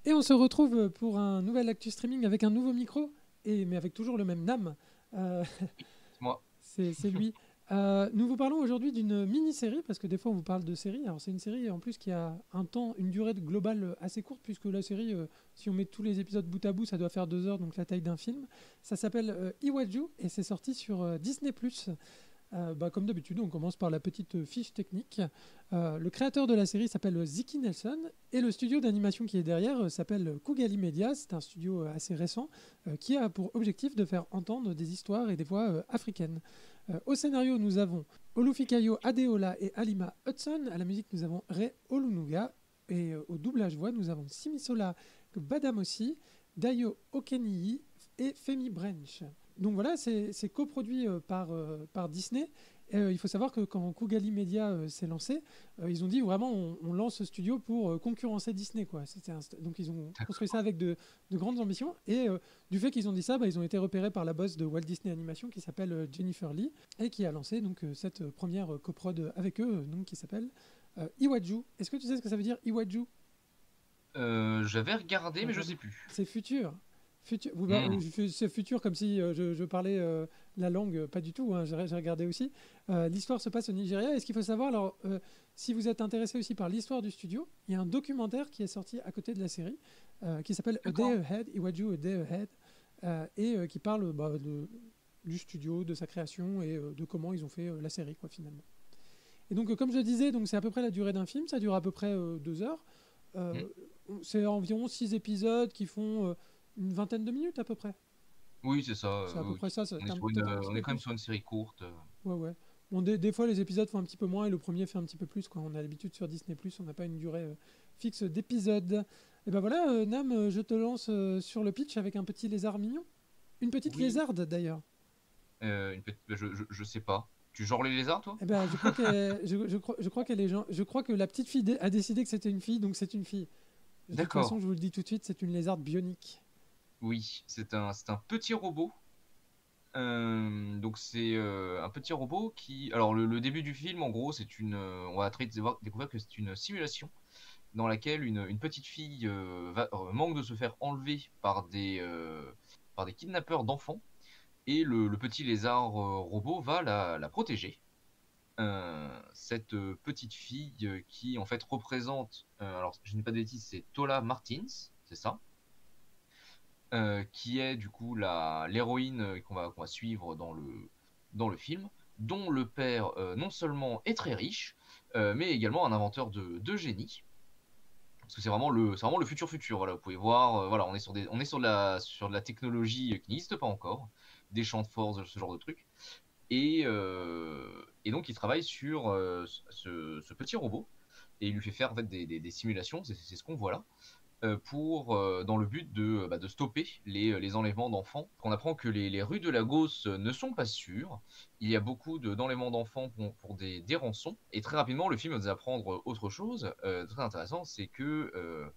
Et on se retrouve pour un nouvel Actu Streaming avec un nouveau micro, mais avec toujours le même Nam. Euh, C'est moi. c'est lui. Nous vous parlons aujourd'hui d'une mini-série, parce que des fois on vous parle de série. Alors c'est une série en plus qui a une durée globale assez courte, puisque la série, si on met tous les épisodes bout à bout, ça doit faire 2 heures, donc la taille d'un film. Ça s'appelle Iwaju et c'est sorti sur Disney+. Comme d'habitude, on commence par la petite fiche technique. Le créateur de la série s'appelle Ziki Nelson et le studio d'animation qui est derrière s'appelle Kugali Media. C'est un studio assez récent qui a pour objectif de faire entendre des histoires et des voix africaines. Au scénario, nous avons Olufikayo Adeola et Halima Hudson. À la musique, nous avons Ray Olunuga. Et au doublage voix, nous avons Simisola Badamosi, Dayo Okeniyi et Femi Branch. Donc voilà, c'est coproduit par Disney. Il faut savoir que quand Kugali Media s'est lancé, ils ont dit vraiment on lance ce studio pour concurrencer Disney, quoi. Donc ils ont construit ça D'accord. avec de grandes ambitions. Et du fait qu'ils ont dit ça, ils ont été repérés par la boss de Walt Disney Animation qui s'appelle Jennifer Lee et qui a lancé donc cette première coprod avec eux, donc qui s'appelle Iwaju. Est-ce que tu sais ce que ça veut dire Iwaju? J'avais regardé, mais je Regarde. sais plus. C'est futur. Hmm. C'est futur comme si je parlais la langue, pas du tout, hein, j'ai regardé aussi. L'histoire se passe au Nigeria. Et ce qu'il faut savoir, alors, si vous êtes intéressé aussi par l'histoire du studio, il y a un documentaire qui est sorti à côté de la série qui s'appelle A Day D'accord. Ahead, Iwaju A Day Ahead, qui parle du studio, de sa création et de comment ils ont fait la série, quoi, finalement. Et donc, comme je disais, donc, c'est à peu près la durée d'un film, ça dure à peu près 2 heures. Hmm. Euh, c'est environ 6 épisodes qui font une vingtaine de minutes à peu près. Oui, c'est ça. C'est à peu Oui, près oui. ça, c'est On est sur peut-être un petit on est peu quand même plus. sur une série courte. Ouais, ouais. Bon, des fois, les épisodes font un petit peu moins et le premier fait un petit peu plus, quoi. On a l'habitude sur Disney+, on n'a pas une durée fixe d'épisodes. Et ben voilà, Nam, je te lance sur le pitch avec un petit lézard mignon. Une petite Oui. lézarde, d'ailleurs. Je sais pas. Tu genres les lézards, toi? Eh ben, je crois qu'elle est je crois que la petite fille a décidé que c'était une fille, donc c'est une fille. De toute façon, D'accord. je vous le dis tout de suite, c'est une lézarde bionique. Oui, c'est un petit robot. Donc c'est un petit robot qui. Alors le début du film, en gros, on va très vite découvrir que c'est une simulation dans laquelle une petite fille manque de se faire enlever par des kidnappeurs d'enfants. Et le petit lézard robot va la protéger. Cette petite fille qui en fait représente, alors je n'ai pas de bêtises, c'est Tola Martins, c'est ça, qui est du coup l'héroïne qu'on va suivre dans le film, dont le père non seulement est très riche, mais également un inventeur de génie. Parce que c'est vraiment le futur. Voilà, vous pouvez voir, voilà, on est sur de la technologie qui n'existe pas encore, des champs de force, ce genre de trucs. Et donc, il travaille sur ce petit robot et il lui fait faire en fait des simulations, c'est ce qu'on voit là, dans le but de stopper les enlèvements d'enfants. On apprend que les rues de Lagos ne sont pas sûres. Il y a beaucoup d'enlèvements d'enfants pour des rançons. Et très rapidement, le film va nous apprendre autre chose très intéressant, c'est que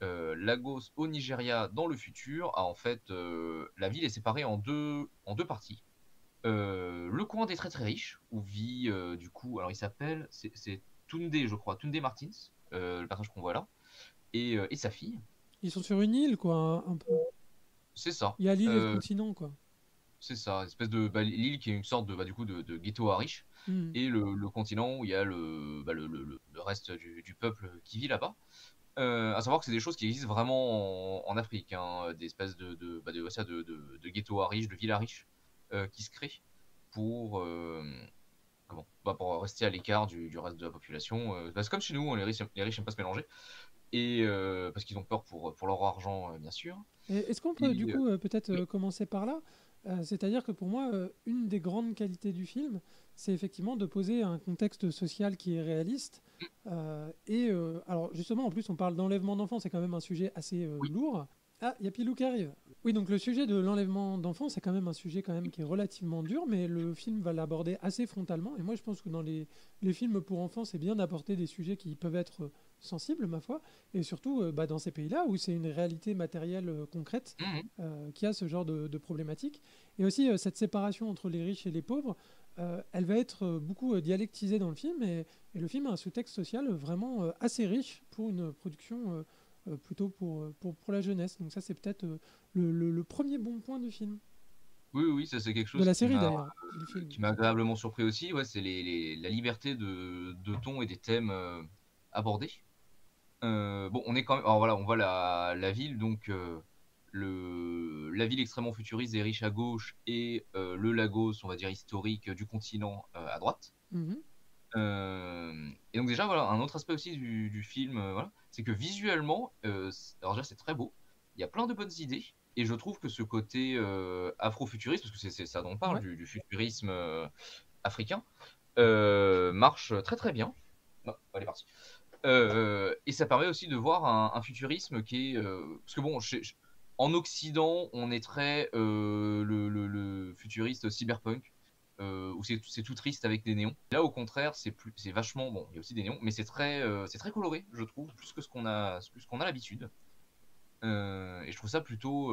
Lagos au Nigeria dans le futur a en fait la ville est séparée en deux parties. Le coin des très très riches, où vit du coup, alors il s'appelle, c'est Tunde, je crois, Tunde Martins, le personnage qu'on voit là, et sa fille. Ils sont sur une île, quoi, un peu. C'est ça. Il y a l'île et le Euh, continent, quoi. c'est ça, espèce de l'île qui est une sorte du coup de ghetto à riches, Hmm. et le continent où il y a le reste du peuple qui vit là-bas. À savoir que c'est des choses qui existent vraiment en Afrique, hein, des espèces ouais, ça, de ghetto à riches, de villes à riches qui se créent pour, pour rester à l'écart du reste de la population. C'est comme chez nous, hein, les riches n'aiment pas se mélanger, et parce qu'ils ont peur pour leur argent, bien sûr. Et est-ce qu'on peut, du Et coup, peut-être oui. commencer par là? C'est-à-dire que pour moi, une des grandes qualités du film, c'est effectivement de poser un contexte social qui est réaliste. Alors, justement, en plus, on parle d'enlèvement d'enfants, c'est quand même un sujet assez Oui. lourd. Ah, il y a Pilou qui arrive. Oui, donc le sujet de l'enlèvement d'enfants, c'est quand même un sujet quand même qui est relativement dur, mais le film va l'aborder assez frontalement. Et moi, je pense que dans les films pour enfants, c'est bien d'apporter des sujets qui peuvent être sensibles, ma foi, et surtout dans ces pays-là où c'est une réalité matérielle concrète Mhm. qui a ce genre de problématique. Et aussi, cette séparation entre les riches et les pauvres, elle va être beaucoup dialectisée dans le film, et le film a un sous-texte social vraiment assez riche pour une production plutôt pour la jeunesse. Donc ça, c'est peut-être le premier bon point du film. Oui, oui, ça c'est quelque De chose la série d'ailleurs, du film. qui m'a agréablement surpris aussi. Ouais, c'est la liberté de ton et des thèmes abordés. Bon, on est quand même. Alors voilà, on voit la ville, donc la ville extrêmement futuriste et riche à gauche et le Lagos, on va dire historique du continent à droite. Mhm. Et donc déjà voilà un autre aspect aussi du film, voilà, c'est que visuellement, alors déjà c'est très beau, il y a plein de bonnes idées et je trouve que ce côté afro-futuriste, parce que c'est ça dont on parle, Ouais. du futurisme africain, marche très très bien. Non, elle est partie. Et ça permet aussi de voir un futurisme qui est parce que bon, en Occident, on est très le futuriste cyberpunk où c'est tout triste avec des néons. Là, au contraire, c'est vachement bon. Il y a aussi des néons, mais c'est très coloré, je trouve, plus ce qu'on a l'habitude. Et je trouve ça plutôt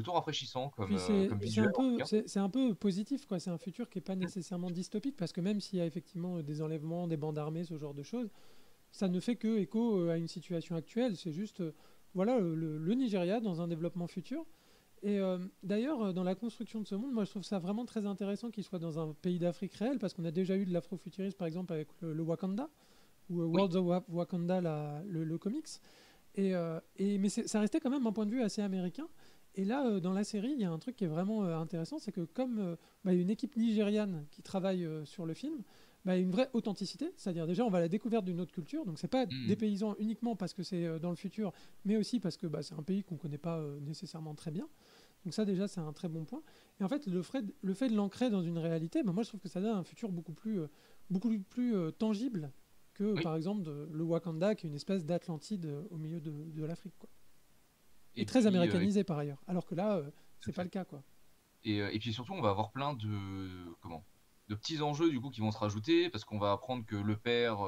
rafraîchissant Puis comme visuel en tout cas. c'est un peu positif, quoi. C'est un futur qui n'est pas nécessairement dystopique, parce que même s'il y a effectivement des enlèvements, des bandes armées, ce genre de choses, ça ne fait que écho à une situation actuelle. C'est juste, voilà, le Nigeria dans un développement futur. Et d'ailleurs, dans la construction de ce monde, moi je trouve ça vraiment très intéressant qu'il soit dans un pays d'Afrique réel, parce qu'on a déjà eu de l'afrofuturisme, par exemple, avec le Wakanda, ou Oui, World of Wakanda, le comics. Mais ça restait quand même un point de vue assez américain. Et là, dans la série, il y a un truc qui est vraiment intéressant, c'est que comme il y a une équipe nigériane qui travaille sur le film, il y a une vraie authenticité, c'est-à-dire déjà on va à la découverte d'une autre culture, donc c'est pas des mmh, paysans uniquement parce que c'est dans le futur, mais aussi parce que c'est un pays qu'on connaît pas nécessairement très bien. Donc ça déjà c'est un très bon point. Et en fait le fait de l'ancrer dans une réalité, moi je trouve que ça donne un futur beaucoup plus tangible que oui. par exemple le Wakanda qui est une espèce d'Atlantide au milieu de l'Afrique, quoi. Et Et très puis américanisé par ailleurs. Alors que là, tout c'est à pas fait. le cas, quoi. Et puis surtout, on va avoir plein de petits enjeux du coup qui vont se rajouter parce qu'on va apprendre que le père,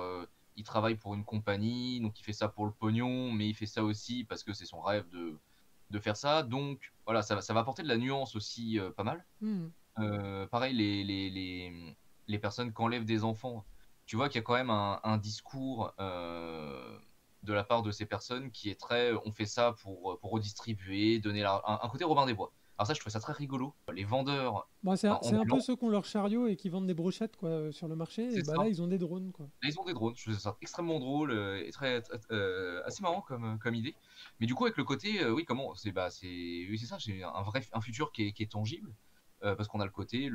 il travaille pour une compagnie, donc il fait ça pour le pognon, mais il fait ça aussi parce que c'est son rêve de faire ça. Donc voilà, ça va apporter de la nuance aussi pas mal. Hmm. Pareil, les personnes qui enlèvent des enfants, tu vois qu'il y a quand même un discours de la part de ces personnes qui est très on fait ça pour redistribuer, donner un côté Robin des Bois. Alors ça, je trouve ça très rigolo. Les vendeurs Bon, c'est un peu ambulants, ceux qui ont leur chariot et qui vendent des brochettes, quoi, sur le marché. Et c'est bah là, ça. ils ont des drones, quoi. Là, ils ont des drones. Je trouve ça extrêmement drôle et assez marrant comme idée. Mais du coup, avec le côté, oui, comment, oui, c'est ça, c'est un futur qui est tangible parce qu'on a le côté,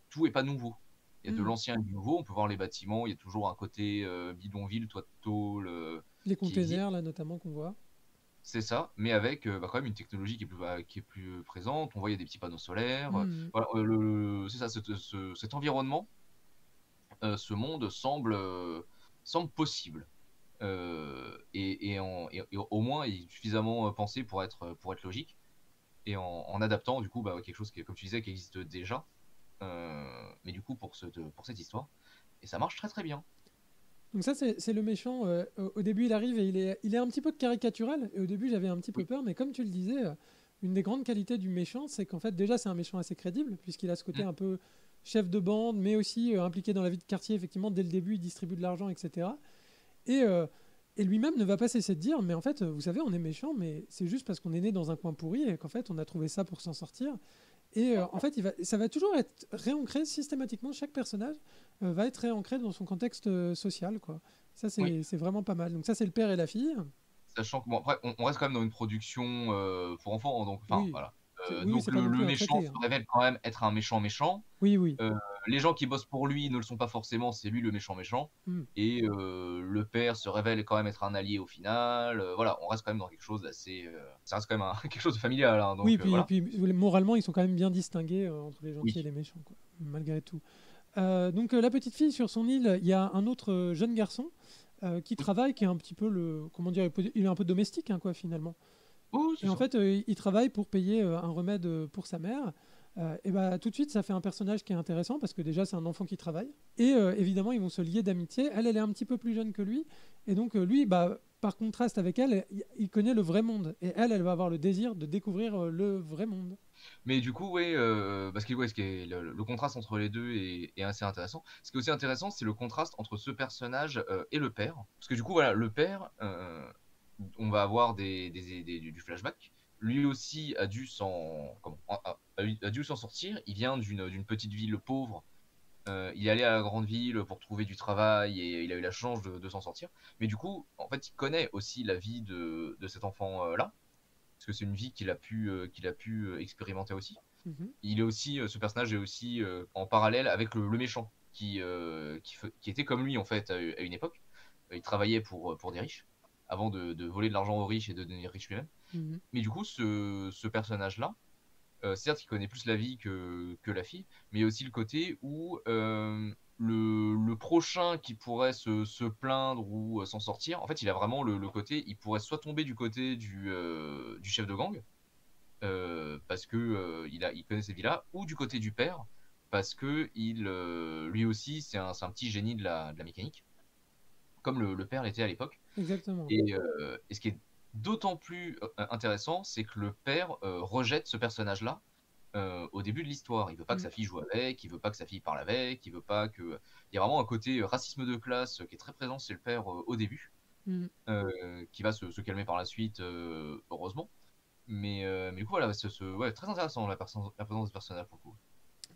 tout est pas nouveau. Il y a de Hmm. l'ancien et du nouveau. On peut voir les bâtiments. Il y a toujours un côté bidonville, toit de tôle Les qui existe. containers, là, notamment, qu'on voit. C'est ça, mais avec quand même une technologie qui est plus présente. On voit il y a des petits panneaux solaires. Hmm. Voilà, c'est ça, cet environnement, ce monde semble possible. Et au moins il est suffisamment pensé pour être logique et en adaptant du coup quelque chose qui, comme tu disais, qui existe déjà, mais du coup pour cette histoire. Et ça marche très très bien. Donc ça, c'est le méchant. Au début, il arrive et il est un petit peu caricatural. Et au début, j'avais un petit peu Oui, peur. Mais comme tu le disais, une des grandes qualités du méchant, c'est qu'en fait, déjà, c'est un méchant assez crédible, puisqu'il a ce côté mm, un peu chef de bande, mais aussi impliqué dans la vie de quartier. Effectivement, dès le début, il distribue de l'argent, etc. Et, euh, et lui-même ne va pas cesser de dire, mais en fait, vous savez, on est méchant, mais c'est juste parce qu'on est né dans un coin pourri et qu'en fait, on a trouvé ça pour s'en sortir. Et en fait, ça va toujours être réancré systématiquement. Chaque personnage va être réancré dans son contexte social, quoi. Ça, oui. c'est vraiment pas mal. Donc ça, c'est le père et la fille. Sachant que bon, après on reste quand même dans une production pour enfants, donc enfin Oui, voilà. oui, Donc c'est pas non le plus un méchant traité, se hein. révèle quand même être un méchant méchant. Oui, oui. Euh, les gens qui bossent pour lui ne le sont pas forcément, c'est lui le méchant méchant. Hmm. Et le père se révèle quand même être un allié au final. Voilà, on reste quand même dans quelque chose d'assez. Ça reste quand même quelque chose de familial, hein, Oui, donc et voilà. puis moralement, ils sont quand même bien distingués entre les gentils et Oui, les méchants, quoi, malgré tout. Donc la petite fille sur son île, il y a un autre jeune garçon qui oui, travaille, qui est un petit peu comment dire, il est un peu domestique, hein, quoi, finalement. oui, c'est Et en ça. fait, il travaille pour payer un remède pour sa mère. Et bah tout de suite, ça fait un personnage qui est intéressant parce que déjà c'est un enfant qui travaille. Et évidemment, ils vont se lier d'amitié. Elle est un petit peu plus jeune que lui, et donc lui, par contraste avec elle, il connaît le vrai monde. Et elle va avoir le désir de découvrir le vrai monde. Mais du coup, ouais, parce que ouais, ce qui est le contraste entre les deux est assez intéressant. Ce qui est aussi intéressant, c'est le contraste entre ce personnage et le père. Parce que du coup, voilà, le père, on va avoir du flashback. Lui aussi a dû a dû s'en sortir. Il vient d'une petite ville pauvre. Il est allé à la grande ville pour trouver du travail et il a eu la chance de s'en sortir. Mais du coup, en fait, il connaît aussi la vie de cet enfant-là, parce que c'est une vie qu'il a pu expérimenter aussi. Mhm. Il est aussi, ce personnage est aussi en parallèle avec le méchant qui était comme lui en fait à une époque. Il travaillait pour des riches avant de voler de l'argent aux riches et de devenir riche lui-même. Mhm. Mais du coup, ce personnage-là, certes, il connaît plus la vie que la fille, mais il y a aussi le côté où le prochain qui pourrait se plaindre ou s'en sortir, en fait, il a vraiment le côté, il pourrait soit tomber du côté du chef de gang, parce que il connaît cette vie-là, ou du côté du père, parce que lui aussi, c'est un petit génie de la mécanique, comme le père l'était à l'époque. Exactement. Et ce qui est d'autant plus intéressant, c'est que le père rejette ce personnage-là au début de l'histoire. Il veut pas que Mhm. sa fille joue avec, il veut pas que sa fille parle avec, il veut pas que. Il y a vraiment un côté racisme de classe qui est très présent chez le père au début, Mhm. qui va se calmer par la suite, heureusement. Mais du coup, voilà, ouais, très intéressant la présence des personnages pour le coup.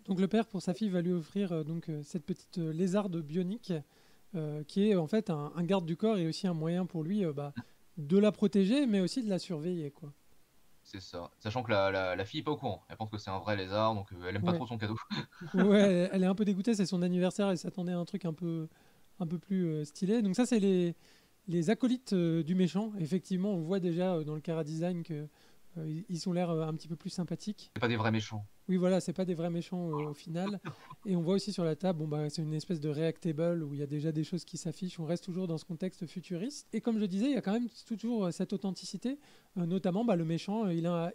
Donc le père, pour sa fille, va lui offrir cette petite lézarde bionique qui est en fait un garde du corps et aussi un moyen pour lui de la protéger, mais aussi de la surveiller, quoi. C'est ça. Sachant que la fille est pas au courant. Elle pense que c'est un vrai lézard, donc elle aime pas Ouais. trop son cadeau. Ouais, elle est un peu dégoûtée, c'est son anniversaire, elle s'attendait à un truc un peu plus stylé. Donc ça, c'est les acolytes du méchant. Effectivement, on voit déjà dans le Chara design que ils ont l'air un petit peu plus sympathiques. C'est pas des vrais méchants. Oui, voilà, c'est pas des vrais méchants au final. Et on voit aussi sur la table, bon, bah, c'est une espèce de reactable où il y a déjà des choses qui s'affichent. On reste toujours dans ce contexte futuriste. Et comme je disais, il y a quand même toujours cette authenticité. Notamment, bah, le méchant, il a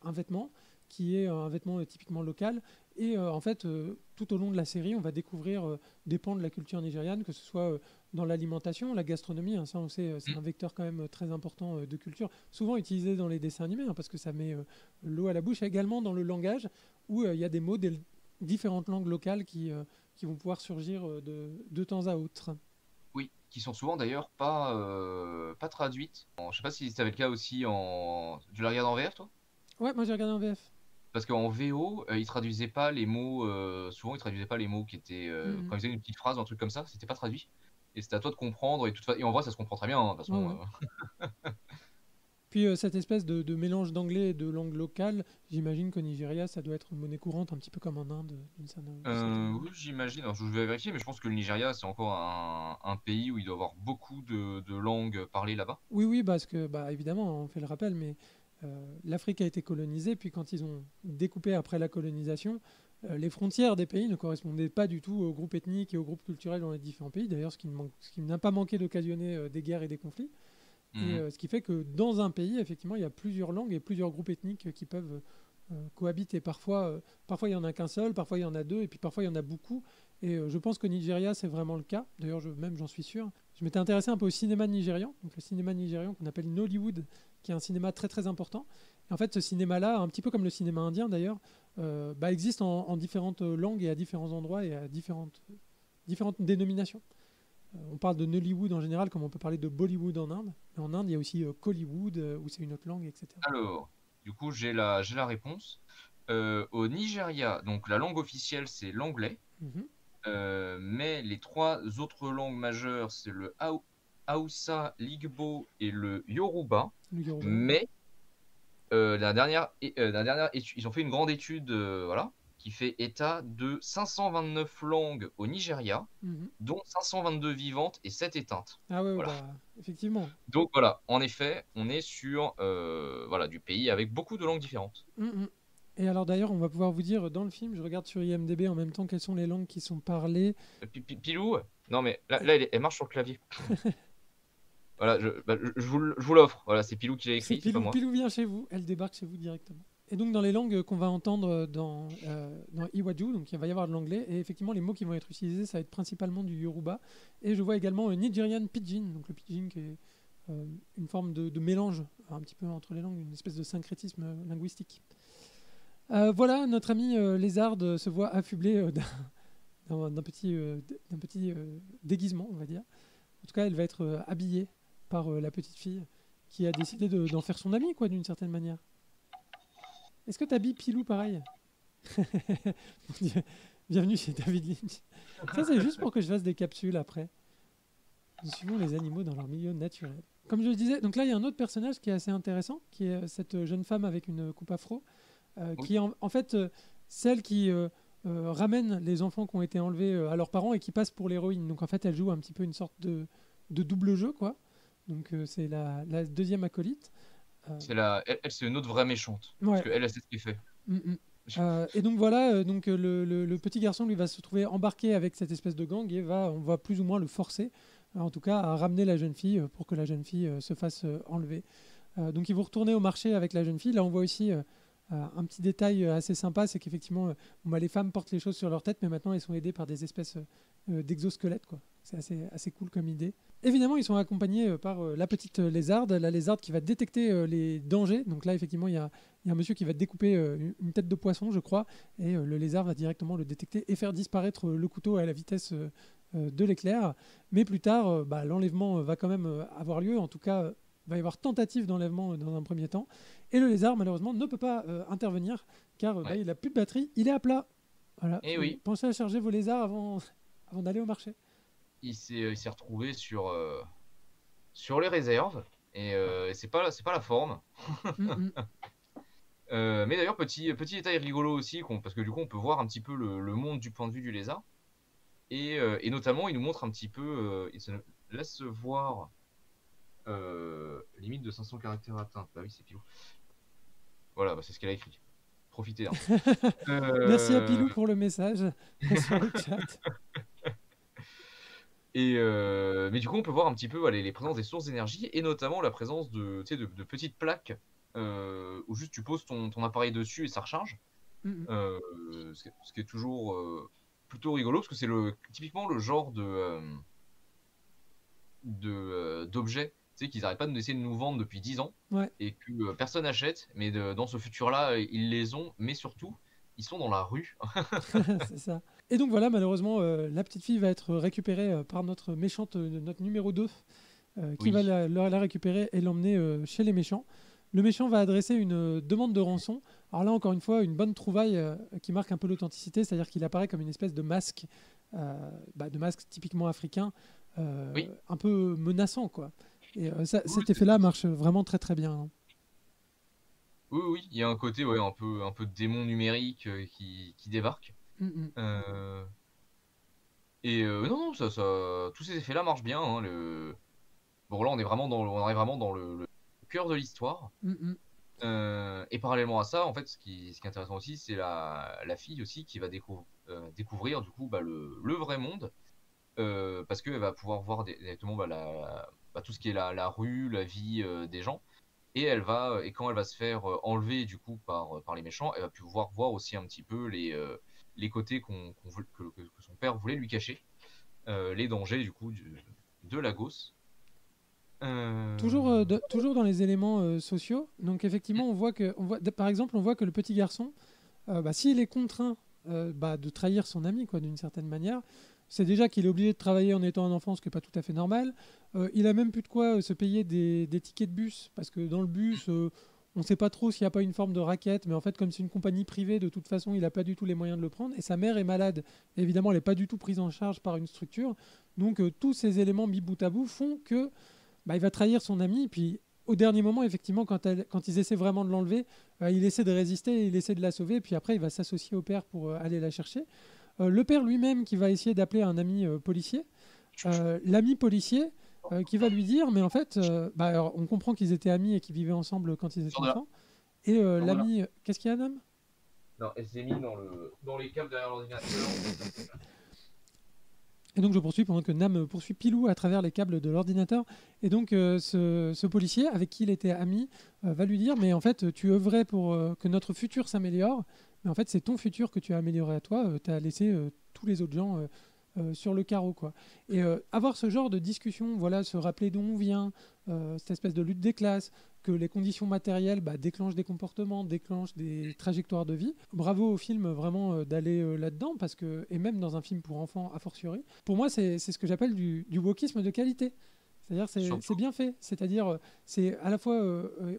un vêtement qui est un vêtement typiquement local. Et en fait, tout au long de la série, on va découvrir des pans de la culture nigériane, que ce soit dans l'alimentation, la gastronomie. Hein, ça, on sait, c'est un vecteur quand même très important de culture, souvent utilisé dans les dessins animés, hein, parce que ça met l'eau à la bouche, également dans le langage où il y a des mots des différentes langues locales qui vont pouvoir surgir de temps à autre. Oui, qui sont souvent d'ailleurs pas traduites. Je sais pas si c'était le cas aussi en. Tu la regardes en VF, toi? Ouais, moi j'ai regardé en VF. Parce qu'en VO, ils traduisaient pas les mots. Souvent, ils traduisaient pas les mots qui étaient. Quand Mhm. ils faisaient une petite phrase ou un truc comme ça, c'était pas traduit. Et c'était à toi de comprendre. Et en vrai, ça se comprend très bien, hein, de toute Ouais, façon. ouais. Puis cette espèce de mélange d'anglais et de langue locale, j'imagine qu'au Nigeria, ça doit être monnaie courante, un petit peu comme en Inde, d'une certaine Oui, manière. j'imagine. Alors, je vais vérifier, mais je pense que le Nigeria, c'est encore un pays où il doit y avoir beaucoup de langues parlées là-bas. Oui, oui, parce que, bah, évidemment, on fait le rappel, mais l'Afrique a été colonisée, puis quand ils ont découpé après la colonisation, les frontières des pays ne correspondaient pas du tout aux groupes ethniques et aux groupes culturels dans les différents pays, d'ailleurs, ce qui n'a pas manqué d'occasionner des guerres et des conflits. Et Mhm. ce qui fait que dans un pays, effectivement, il y a plusieurs langues et plusieurs groupes ethniques qui peuvent cohabiter. Parfois, il n'y en a qu'un seul, parfois, il y en a deux, et puis parfois, il y en a beaucoup. Et je pense qu'au Nigeria, c'est vraiment le cas. D'ailleurs, même j'en suis sûr. Je m'étais intéressé un peu au cinéma nigérian, donc le cinéma nigérian qu'on appelle Nollywood, qui est un cinéma très très important. Et en fait, ce cinéma-là, un petit peu comme le cinéma indien d'ailleurs, existe en différentes langues et à différents endroits et à différentes dénominations. On parle de Nollywood en général, comme on peut parler de Bollywood en Inde. Mais en Inde, il y a aussi Kollywood, où c'est une autre langue, etc. Alors, du coup, j'ai la réponse. Au Nigeria, donc la langue officielle, c'est l'anglais. Mhm. Mais les trois autres langues majeures, c'est le Hausa, l'Igbo et le Yoruba. Le Yoruba, ouais. Mais la dernière étude, ils ont fait une grande étude, voilà, qui fait état de 529 langues au Nigeria, Mhm. dont 522 vivantes et 7 éteintes. Ah ouais, ouais, Voilà. bah, effectivement. Donc voilà, en effet, on est sur voilà, du pays avec beaucoup de langues différentes. Mhm. Et alors d'ailleurs, on va pouvoir vous dire dans le film, je regarde sur IMDb en même temps quelles sont les langues qui sont parlées. Pilou, non mais là, Euh, elle marche sur le clavier. Voilà, je vous l'offre. Voilà, c'est Pilou qui l'a C'est écrit, c'est pas Pilou, moi. Pilou vient chez vous, elle débarque chez vous directement. Et donc dans les langues qu'on va entendre dans Iwaju, donc il va y avoir de l'anglais, et effectivement les mots qui vont être utilisés, ça va être principalement du Yoruba. Et je vois également Nigerian Pidgin, donc le Pidgin qui est une forme de mélange un petit peu entre les langues, une espèce de syncrétisme linguistique. Voilà, notre ami Lézarde se voit affublé d'un petit déguisement, on va dire. En tout cas, elle va être habillée par la petite fille qui a décidé d'en faire son ami, quoi, d'une certaine manière. Est-ce que t'habilles Pilou pareil? Mon Dieu. Bienvenue chez David Lynch. Ça, c'est juste pour que je fasse des capsules après. Nous suivons les animaux dans leur milieu naturel. Comme je le disais, donc là, il y a un autre personnage qui est assez intéressant, qui est cette jeune femme avec une coupe afro, qui est en fait celle qui ramène les enfants qui ont été enlevés à leurs parents et qui passe pour l'héroïne. Donc en fait, elle joue un petit peu une sorte de double jeu, quoi. Donc c'est la deuxième acolyte. Elle, c'est une autre vraie méchante. Ouais. Parce qu'elle, elle sait ce qu'elle fait. Et donc voilà, le petit garçon lui va se trouver embarqué avec cette espèce de gang et on va plus ou moins le forcer, en tout cas à ramener la jeune fille pour que la jeune fille se fasse enlever. Donc ils vont retourner au marché avec la jeune fille. Là on voit aussi un petit détail assez sympa, c'est qu'effectivement les femmes portent les choses sur leur tête, mais maintenant elles sont aidées par des espèces d'exosquelettes, quoi. C'est assez cool comme idée. Évidemment, ils sont accompagnés par la petite lézarde, la lézarde qui va détecter les dangers. Donc là, effectivement, il y a un monsieur qui va découper une tête de poisson, je crois, et le lézard va directement le détecter et faire disparaître le couteau à la vitesse de l'éclair. Mais plus tard, l'enlèvement va quand même avoir lieu. En tout cas, il va y avoir tentative d'enlèvement dans un premier temps. Et le lézard, malheureusement, ne peut pas intervenir car il n'a plus de batterie, il est à plat. Voilà. Et oui. Pensez à charger vos lézards avant d'aller au marché. Il s'est retrouvé sur les réserves et c'est pas la forme. Mais d'ailleurs, petit détail rigolo aussi, parce que du coup on peut voir un petit peu le monde du point de vue du lézard et notamment il nous montre un petit peu, il se laisse voir limite de 500 caractères atteints. Bah oui, c'est Pilou. Voilà, c'est ce qu'elle a écrit. Profitez. Merci à Pilou pour le message sur le chat. Mais du coup, on peut voir un petit peu les présences des sources d'énergie et notamment la présence de petites plaques où juste tu poses ton appareil dessus et ça recharge. Ce qui est toujours plutôt rigolo parce que c'est typiquement le genre d'objet qu'ils n'arrêtent pas d'essayer de nous vendre depuis 10 ans et que personne n'achète. Mais dans ce futur-là, ils les ont, mais surtout, ils sont dans la rue. C'est ça. Et donc voilà, malheureusement, la petite fille va être récupérée par notre méchante, notre numéro 2, qui va la récupérer et l'emmener chez les méchants. Le méchant va adresser une demande de rançon. Alors là, encore une fois, une bonne trouvaille qui marque un peu l'authenticité, c'est-à-dire qu'il apparaît comme une espèce de masque typiquement africain, un peu menaçant, quoi. Et cet effet-là marche vraiment très très bien. Hein. Oui, il y a un côté un peu démon numérique qui débarque. Non, tous ces effets-là marchent bien. Hein, Bon, là, on arrive vraiment dans le cœur de l'histoire. Et parallèlement à ça, en fait, ce qui est intéressant aussi, c'est la fille aussi qui va découvrir du coup le vrai monde, parce qu'elle va pouvoir voir directement tout ce qui est la rue, la vie des gens. Et quand elle va se faire enlever du coup par les méchants, elle va pouvoir voir aussi un petit peu les côtés que son père voulait lui cacher, les dangers du coup de Lagos. Toujours dans les éléments sociaux. Donc effectivement, par exemple, on voit que le petit garçon, s'il est contraint de trahir son ami, quoi, d'une certaine manière, c'est déjà qu'il est obligé de travailler en étant un enfant, ce qui n'est pas tout à fait normal. Il a même plus de quoi se payer des tickets de bus, parce que dans le bus, on ne sait pas trop s'il n'y a pas une forme de racket, mais en fait, comme c'est une compagnie privée, de toute façon, il n'a pas du tout les moyens de le prendre. Et sa mère est malade. Et évidemment, elle n'est pas du tout prise en charge par une structure. Donc, tous ces éléments mis bout à bout font que il va trahir son ami. Et puis, au dernier moment, effectivement, quand ils essaient vraiment de l'enlever, il essaie de résister, il essaie de la sauver. Puis après, il va s'associer au père pour aller la chercher. Le père lui-même qui va essayer d'appeler un ami policier. L'ami policier qui va lui dire, mais en fait, alors, on comprend qu'ils étaient amis et qu'ils vivaient ensemble quand ils étaient enfants. Et l'ami... Qu'est-ce qu'il y a, Nam ? Non, elle s'est mise dans les câbles derrière l'ordinateur. Et donc je poursuis pendant que Nam poursuit Pilou à travers les câbles de l'ordinateur. Et donc ce policier avec qui il était ami va lui dire, mais en fait tu œuvrais pour que notre futur s'améliore, mais en fait c'est ton futur que tu as amélioré à toi, tu as laissé tous les autres gens sur le carreau, quoi. Et avoir ce genre de discussion, voilà, se rappeler d'où on vient, cette espèce de lutte des classes, que les conditions matérielles déclenchent des comportements, déclenchent des trajectoires de vie. Bravo au film vraiment d'aller là-dedans, parce que, et même dans un film pour enfants a fortiori. Pour moi, c'est ce que j'appelle du wokisme de qualité. C'est-à-dire c'est Surtout. bien fait, c'est-à-dire c'est à la fois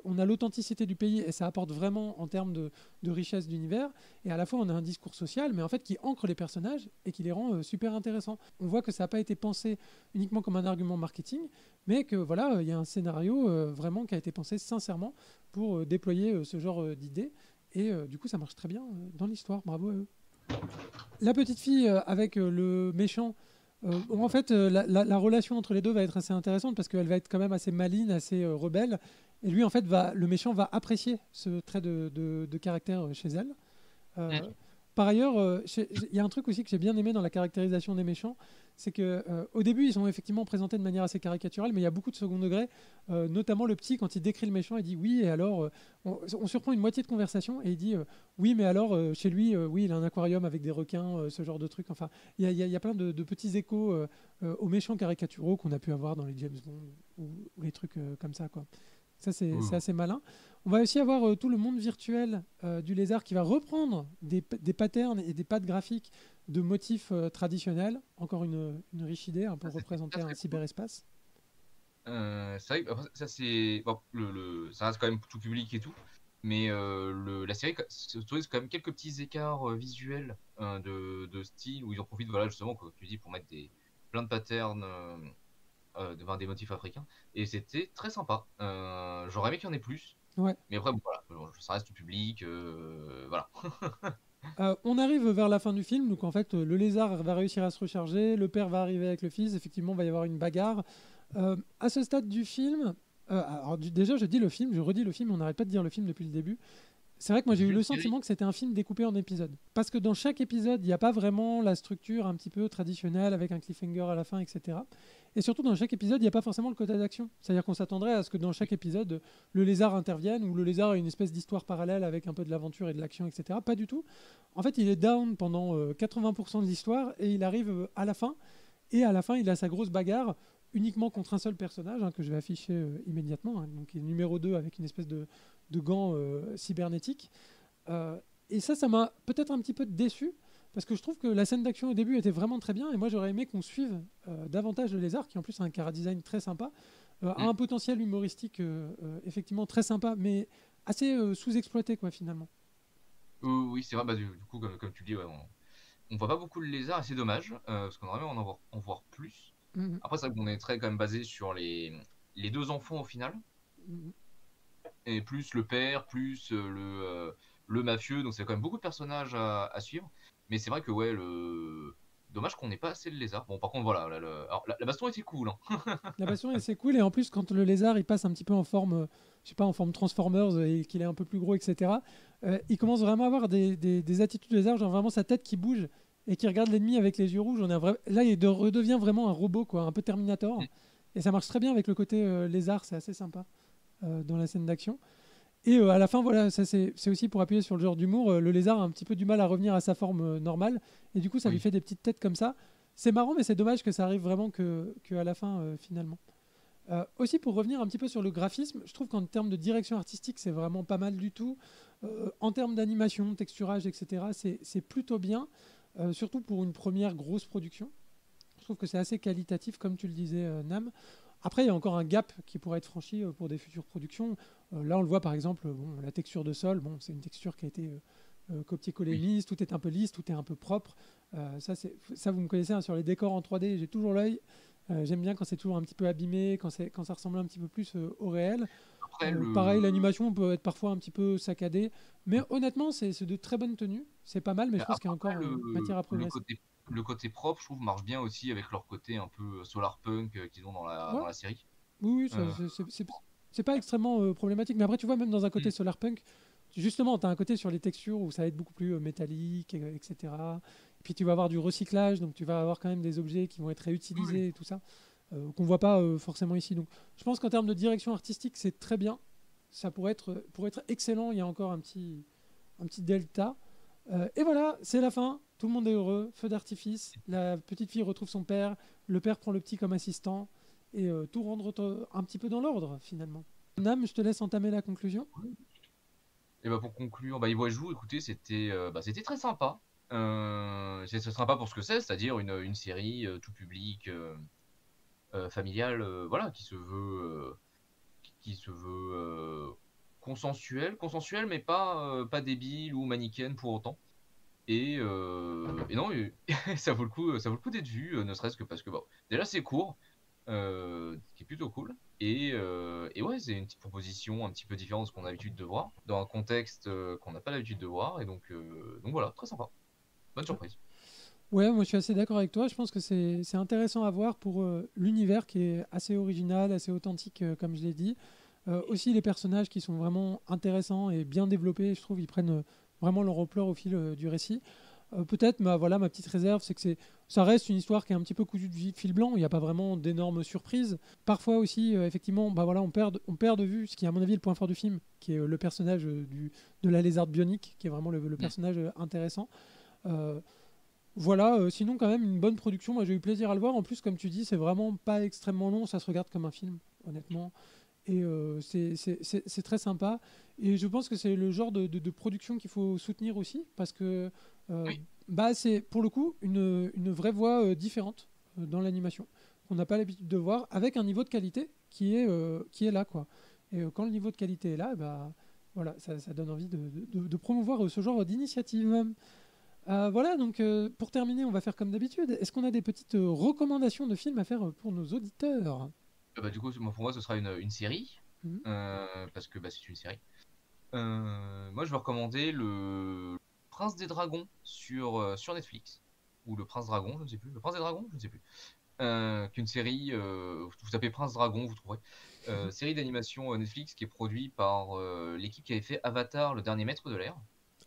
on a l'authenticité du pays et ça apporte vraiment en termes de richesse d'univers, et à la fois on a un discours social, mais en fait qui ancre les personnages et qui les rend super intéressants. On voit que ça n'a pas été pensé uniquement comme un argument marketing, mais que voilà, il y a un scénario vraiment qui a été pensé sincèrement pour déployer ce genre d'idées, et du coup ça marche très bien dans l'histoire, bravo à eux. La petite fille avec le méchant, bon, en fait, la relation entre les deux va être assez intéressante parce qu'elle va être quand même assez maligne, assez rebelle. Et lui, en fait, le méchant va apprécier ce trait de caractère chez elle. Euh, Mm. Par ailleurs, il y a un truc aussi que j'ai bien aimé dans la caractérisation des méchants, c'est que au début, ils sont effectivement présentés de manière assez caricaturale, mais il y a beaucoup de second degré, notamment le petit quand il décrit le méchant, il dit oui, et alors on surprend une moitié de conversation et il dit oui, mais alors chez lui, oui, il a un aquarium avec des requins, ce genre de trucs. Enfin, il y a plein de petits échos aux méchants caricaturaux qu'on a pu avoir dans les James Bond ou les trucs comme ça, quoi. Ça, c'est Oui, assez malin. On va aussi avoir tout le monde virtuel du lézard qui va reprendre des patterns et des pattes graphiques de motifs traditionnels. Encore une riche idée hein, ça pour c'était représenter très un très cool. cyberespace. C'est vrai que après, ça c'est bon, ça reste quand même tout public et tout, mais la série s'autorise quand même quelques petits écarts visuels de style où ils en profitent voilà justement comme tu dis pour mettre plein de patterns enfin, des motifs africains et c'était très sympa. J'aurais aimé qu'il y en ait plus, Ouais. mais après bon, voilà, ça reste tout public, voilà. On arrive vers la fin du film, donc en fait le lézard va réussir à se recharger, le père va arriver avec le fils, effectivement il va y avoir une bagarre. À ce stade du film, alors déjà je dis le film, je redis le film, on n'arrête pas de dire le film depuis le début. C'est vrai que moi j'ai eu D'une le série. sentiment que c'était un film découpé en épisodes. Parce que dans chaque épisode, il n'y a pas vraiment la structure un petit peu traditionnelle avec un cliffhanger à la fin, etc. Et surtout dans chaque épisode, il n'y a pas forcément le quota d'action. C'est-à-dire qu'on s'attendrait à ce que dans chaque épisode, le lézard intervienne ou le lézard ait une espèce d'histoire parallèle avec un peu de l'aventure et de l'action, etc. Pas du tout. En fait, il est down pendant 80% de l'histoire et il arrive à la fin. Et à la fin, il a sa grosse bagarre uniquement contre un seul personnage hein, que je vais afficher immédiatement. Hein, donc, il est numéro 2 avec une espèce de gants cybernétiques. Euh, et ça m'a peut-être un petit peu déçu parce que je trouve que la scène d'action au début était vraiment très bien et moi j'aurais aimé qu'on suive davantage le lézard qui en plus a un chara design très sympa, a Mm. un potentiel humoristique effectivement très sympa mais assez sous-exploité quoi finalement. Oui, c'est vrai, bah, du coup, comme tu dis, ouais, on voit pas beaucoup le lézard et c'est dommage, parce qu'on aurait aimé en voir plus. Mhm. Après, c'est vrai qu'on est très quand même basé sur les deux enfants au final, Mhm. et plus le père, plus le mafieux, donc c'est quand même beaucoup de personnages à suivre. Mais c'est vrai que, ouais, dommage qu'on n'ait pas assez le lézard. Bon, par contre, voilà, alors, la baston était cool, hein. La passion et c'est cool et en plus quand le lézard il passe un petit peu en forme, je sais pas en forme Transformers et qu'il est un peu plus gros etc. Il commence vraiment à avoir des attitudes de lézard genre vraiment sa tête qui bouge et qui regarde l'ennemi avec les yeux rouges. Là il redevient vraiment un robot quoi, un peu Terminator et ça marche très bien avec le côté lézard, c'est assez sympa dans la scène d'action. Et à la fin, voilà, ça c'est aussi pour appuyer sur le genre d'humour. Le lézard a un petit peu du mal à revenir à sa forme normale, et du coup, ça lui Oui. fait des petites têtes comme ça. C'est marrant, mais c'est dommage que ça arrive vraiment que à la fin, finalement. Aussi, pour revenir un petit peu sur le graphisme, je trouve qu'en termes de direction artistique, c'est vraiment pas mal du tout. En termes d'animation, texturage, etc., c'est plutôt bien, surtout pour une première grosse production. Je trouve que c'est assez qualitatif, comme tu le disais, Nam. Après, il y a encore un gap qui pourrait être franchi pour des futures productions. Là, on le voit par exemple, bon, la texture de sol, bon, c'est une texture qui a été copiée-collée Oui. mise, tout est un peu lisse, tout est un peu propre. Ça, vous me connaissez hein, sur les décors en 3D, j'ai toujours l'œil. J'aime bien quand c'est toujours un petit peu abîmé, quand ça ressemble un petit peu plus au réel. Après, Pareil, l'animation peut être parfois un petit peu saccadée, mais honnêtement, c'est de très bonne tenue. C'est pas mal, mais je pense qu'il y a après encore matière à progresser. le côté propre, je trouve, marche bien aussi avec leur côté un peu solar punk qu'ils ont Ouais, dans la série. oui, oui, Euh, c'est pas extrêmement problématique. Mais après, tu vois, même dans un côté mm, solarpunk, justement, tu as un côté sur les textures où ça va être beaucoup plus métallique, etc. Et puis tu vas avoir du recyclage, donc tu vas avoir quand même des objets qui vont être oui, oui. réutilisés et tout ça, qu'on voit pas forcément ici. Donc je pense qu'en termes de direction artistique, c'est très bien. Ça pour être excellent, il y a encore un petit delta. Et voilà, c'est la fin. Tout le monde est heureux. Feu d'artifice. La petite fille retrouve son père. Le père prend le petit comme assistant. Et tout rendre un petit peu dans l'ordre, finalement. Nam, je te laisse entamer la conclusion. Et bah pour conclure, bah Ivoire Joue, écoutez, c'était très sympa. C'est sympa pour ce que c'est-à-dire une série tout public familial, voilà, qui se veut consensuel, mais pas débile ou manichéenne pour autant. Et non, ça vaut le coup d'être vu, ne serait-ce que parce que bon, déjà c'est court, ce qui est plutôt cool. Et ouais, c'est une petite proposition un petit peu différente de ce qu'on a l'habitude de voir, dans un contexte qu'on n'a pas l'habitude de voir, et donc voilà, très sympa. Bonne surprise. Ouais, moi je suis assez d'accord avec toi. Je pense que c'est intéressant à voir pour l'univers qui est assez original, assez authentique, comme je l'ai dit. Aussi les personnages qui sont vraiment intéressants et bien développés. Je trouve ils prennent vraiment leur ampleur au fil du récit. Peut-être, voilà, ma petite réserve, c'est que ça reste une histoire qui est un petit peu cousue de fil blanc. Il n'y a pas vraiment d'énormes surprises. Parfois aussi, effectivement, voilà, on perd de vue ce qui est à mon avis le point fort du film, qui est le personnage de la lézarde bionique, qui est vraiment le Mm. personnage intéressant. Euh, voilà, sinon quand même une bonne production. Moi j'ai eu plaisir à le voir. En plus, comme tu dis, c'est vraiment pas extrêmement long. Ça se regarde comme un film, honnêtement. Et c'est très sympa. Et je pense que c'est le genre de production qu'il faut soutenir aussi, parce que euh, Oui, c'est pour le coup une vraie voie différente dans l'animation, qu'on n'a pas l'habitude de voir, avec un niveau de qualité qui est là, quoi. Et quand le niveau de qualité est là, voilà, ça donne envie de promouvoir ce genre d'initiative. Voilà, donc pour terminer, on va faire comme d'habitude. Est-ce qu'on a des petites recommandations de films à faire pour nos auditeurs? Bah, du coup, pour moi, ce sera une série, Mhm. parce que bah, c'est une série. Moi, je vais recommander le Prince des Dragons sur Netflix. Ou le Prince Dragon, je ne sais plus. Le Prince des Dragons, je ne sais plus. Qu'une série, vous tapez Prince Dragon, vous trouverez. Série d'animation Netflix qui est produite par l'équipe qui avait fait Avatar, le dernier maître de l'air.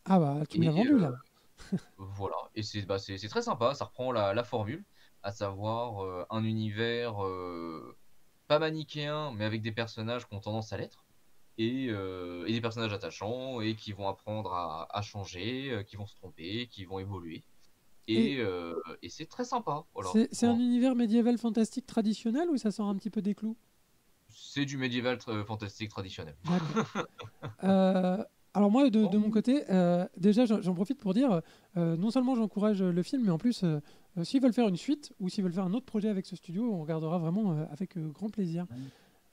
Ah bah, tu me l'as Et vendu là. voilà. Et c'est très sympa, ça reprend la formule, à savoir un univers pas manichéen, mais avec des personnages qui ont tendance à l'être et des personnages attachants et qui vont apprendre à changer, qui vont se tromper, qui vont évoluer. Et Et c'est très sympa. Voilà. c'est un univers médiéval fantastique traditionnel ou ça sort un petit peu des clous? C'est du médiéval fantastique traditionnel. D'accord. Euh, alors moi, de mon Oh. côté, déjà, j'en profite pour dire, non seulement j'encourage le film, mais en plus, s'ils veulent faire une suite ou s'ils veulent faire un autre projet avec ce studio, on regardera vraiment avec grand plaisir.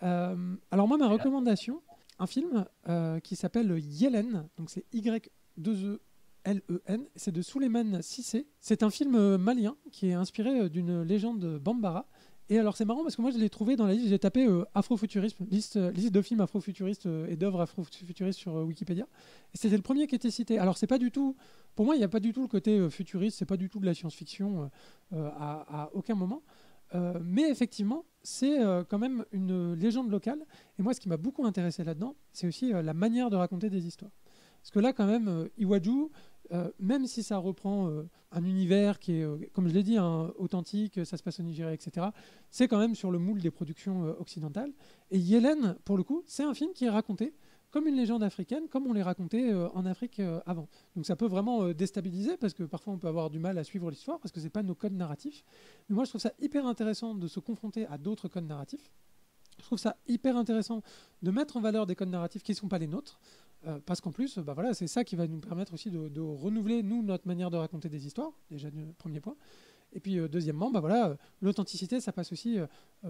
Alors moi, ma J'ai hâte. recommandation, un film qui s'appelle Yelen, donc c'est Y2ELEN, c'est de Souleymane Cissé. C'est un film malien qui est inspiré d'une légende bambara. Et alors c'est marrant parce que moi je l'ai trouvé dans la liste, j'ai tapé afrofuturisme, liste de films afrofuturistes et d'œuvres afrofuturistes sur Wikipédia. Et c'était le premier qui était cité. Alors c'est pas du tout, pour moi il n'y a pas du tout le côté futuriste, c'est pas du tout de la science-fiction à aucun moment. Mais effectivement, c'est quand même une légende locale. Et moi, ce qui m'a beaucoup intéressé là-dedans, c'est aussi la manière de raconter des histoires. Parce que là, quand même, Iwaju, même si ça reprend un univers qui est, comme je l'ai dit, hein, authentique, ça se passe au Nigeria, etc., c'est quand même sur le moule des productions occidentales. Et Yelen, pour le coup, c'est un film qui est raconté comme une légende africaine, comme on les racontait en Afrique avant. Donc ça peut vraiment déstabiliser, parce que parfois on peut avoir du mal à suivre l'histoire, parce que ce n'est pas nos codes narratifs. Mais moi, je trouve ça hyper intéressant de se confronter à d'autres codes narratifs. Je trouve ça hyper intéressant de mettre en valeur des codes narratifs qui ne sont pas les nôtres, parce qu'en plus, voilà, c'est ça qui va nous permettre aussi de renouveler, nous, notre manière de raconter des histoires, déjà, premier point. Et puis, deuxièmement, voilà, l'authenticité, ça passe aussi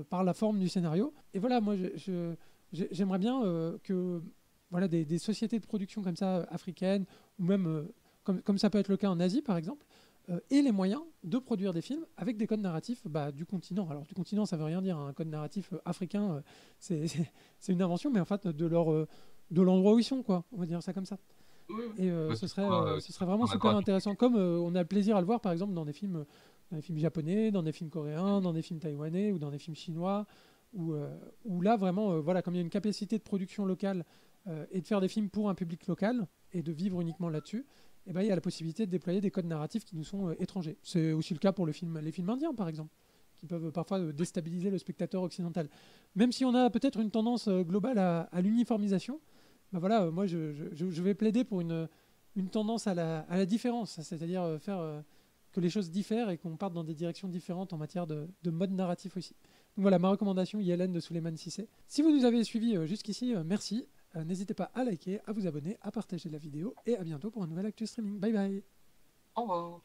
par la forme du scénario. Et voilà, moi, j'aimerais bien que voilà, des sociétés de production comme ça, africaines, ou même comme ça peut être le cas en Asie, par exemple, aient les moyens de produire des films avec des codes narratifs du continent. Alors, du continent, ça veut rien dire, hein. Un code narratif africain, c'est une invention, mais en fait, de l'endroit où ils sont, quoi. On va dire ça comme ça. Oui, oui. Et Bah, ce qu'il serait soit vraiment en accord super avec intéressant. Comme on a le plaisir à le voir, par exemple, dans des films japonais, dans des films coréens, dans des films taïwanais ou dans des films chinois, où là, vraiment, voilà, comme il y a une capacité de production locale et de faire des films pour un public local et de vivre uniquement là-dessus, eh ben, il y a la possibilité de déployer des codes narratifs qui nous sont étrangers. C'est aussi le cas pour les films indiens, par exemple, qui peuvent parfois déstabiliser le spectateur occidental. Même si on a peut-être une tendance globale à l'uniformisation, ben voilà, moi je vais plaider pour une tendance à la différence, c'est-à-dire faire que les choses diffèrent et qu'on parte dans des directions différentes en matière de mode narratif aussi. Donc voilà, ma recommandation, Yellen de Souleymane Cissé. Si vous nous avez suivis jusqu'ici, merci. N'hésitez pas à liker, à vous abonner, à partager la vidéo et à bientôt pour un nouvel Actu Streaming. Bye bye. Au revoir.